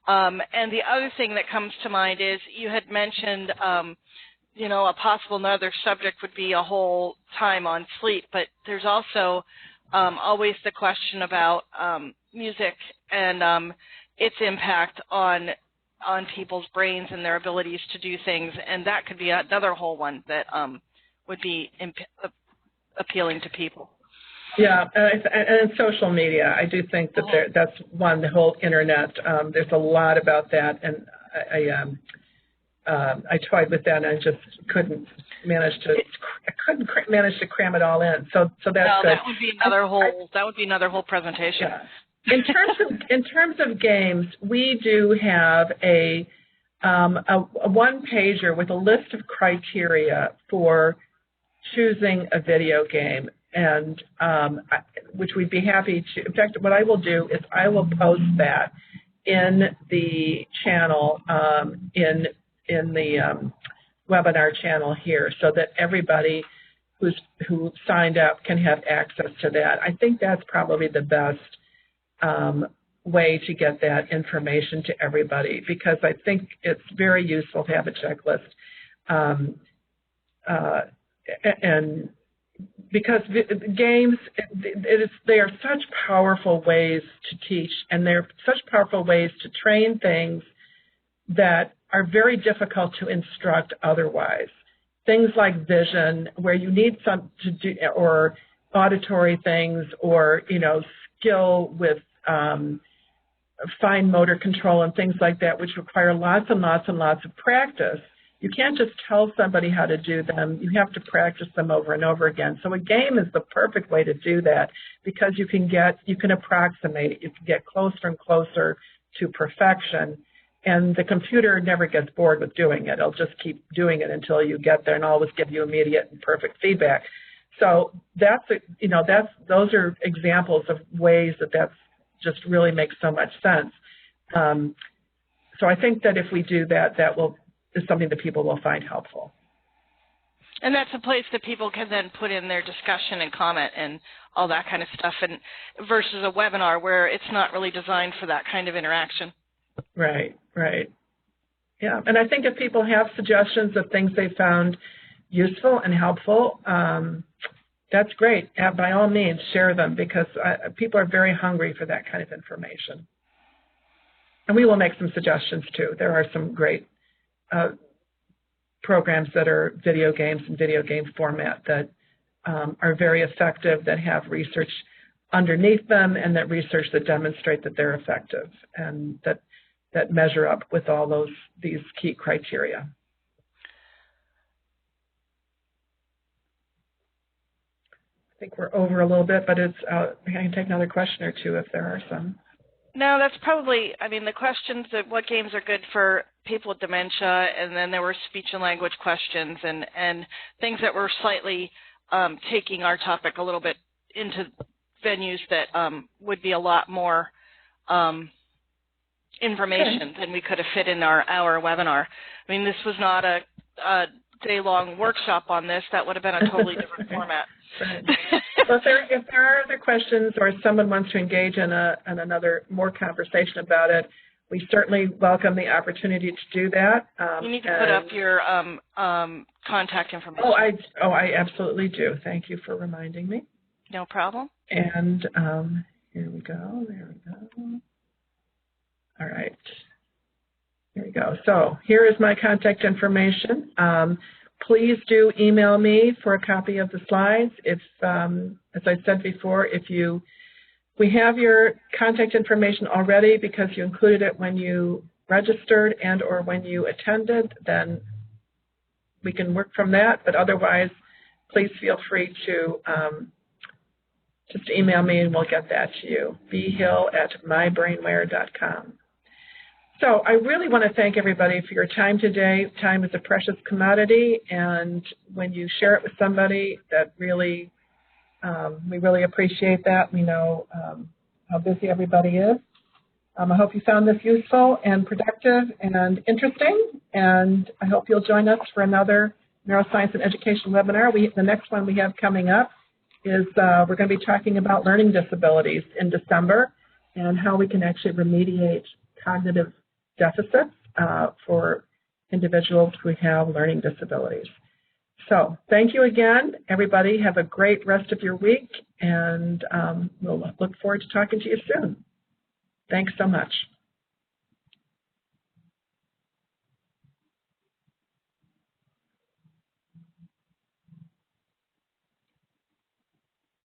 And the other thing that comes to mind is you had mentioned, you know, a possible another subject would be a whole time on sleep, but there's also always the question about music and its impact on people's brains and their abilities to do things, and that could be another whole one that would be appealing to people. Yeah, and social media. I do think that that's one, the whole internet. There's a lot about that, and I toyed with that, and I just couldn't manage to cram it all in. So that's good. That would be another whole. That would be another whole presentation. Yeah. In terms of games, we do have a one-pager with a list of criteria for choosing a video game, and which we'd be happy to. In fact, what I will do is I will post that in the channel, in the webinar channel here, so that everybody who signed up can have access to that. I think that's probably the best way to get that information to everybody, because I think it's very useful to have a checklist, and because games, they are such powerful ways to teach, and they're such powerful ways to train things that are very difficult to instruct otherwise. Things like vision, where you need some to do, or auditory things, or skill with fine motor control and things like that, which require lots and lots and lots of practice. You can't just tell somebody how to do them. You have to practice them over and over again. So a game is the perfect way to do that, because you can approximate it. You can get closer and closer to perfection. And the computer never gets bored with doing it. It'll just keep doing it until you get there and always give you immediate and perfect feedback. So those are examples of ways that just really makes so much sense. So I think that if we do that, is something that people will find helpful. And that's a place that people can then put in their discussion and comment and all that kind of stuff, and versus a webinar where it's not really designed for that kind of interaction. Right. Yeah, and I think if people have suggestions of things they found useful and helpful, that's great. By all means, share them, because people are very hungry for that kind of information. And we will make some suggestions too. There are some great programs that are video games and video game format that are very effective, that have research underneath them, and that research that demonstrate that they're effective, and that measure up with all these key criteria. I think we're over a little bit, but I can take another question or two if there are some. No, that's probably, the questions of what games are good for people with dementia, and then there were speech and language questions and things that were slightly taking our topic a little bit into venues that would be a lot more information than we could have fit in our hour webinar. This was not a day-long workshop on this. That would have been a totally different format. Right. Well, if there are other questions, or someone wants to engage in another more conversation about it, we certainly welcome the opportunity to do that. You need to put up your contact information. Oh, I absolutely do. Thank you for reminding me. No problem. And here we go. There we go. All right. Here we go. So here is my contact information. Please do email me for a copy of the slides. If, as I said before, we have your contact information already because you included it when you registered and or when you attended, then we can work from that. But otherwise, please feel free to just email me and we'll get that to you. bhill@mybrainware.com. So I really want to thank everybody for your time today. Time is a precious commodity, and when you share it with somebody, that really, we really appreciate that. We know how busy everybody is. I hope you found this useful and productive and interesting, and I hope you'll join us for another Neuroscience and Education webinar. The next one we have coming up is we're going to be talking about learning disabilities in December and how we can actually remediate cognitive deficits for individuals who have learning disabilities. So thank you again, everybody. Have a great rest of your week, and we'll look forward to talking to you soon. Thanks so much.